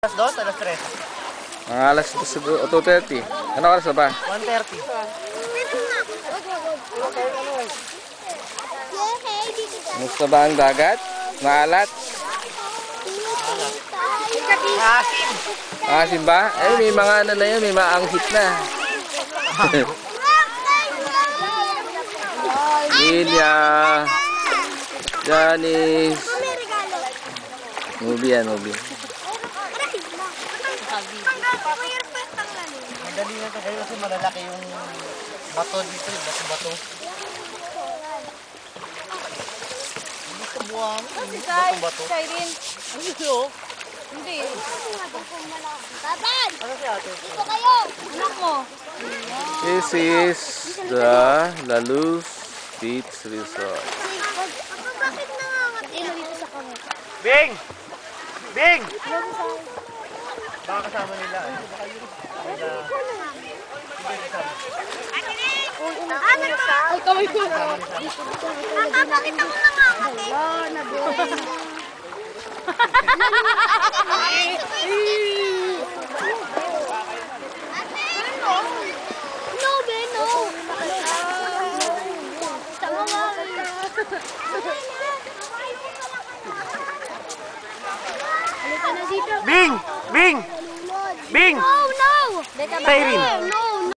Alas 2, alas 3. Mga alas 2:30. Ano oras na ba? 1:30. Gusto ba ang dagat? Maalat? Asim ba? Eh, may mga ano na yun, may maanghit na. Lilia, Janice. Movie yan, movie. Madali na ito kayo kasi malalaki yung bato dito, yung bato-bato. Hindi sa buwang, yung bato-bato. Hindi. Baban! Ano si ate? Dito kayo! Anak mo. This is the La Luz Beach Resort. Papa, bakit nangangat mo dito sa kamay? Bing! Bing! Baka kasama nila. Ay, kamay ko. Papa, bakit ako nangangat eh? Oh, nabuhay. No, Ben, no. Tama nga. Halika na dito. Bing! Bing! Bing! No, no! Siren! No!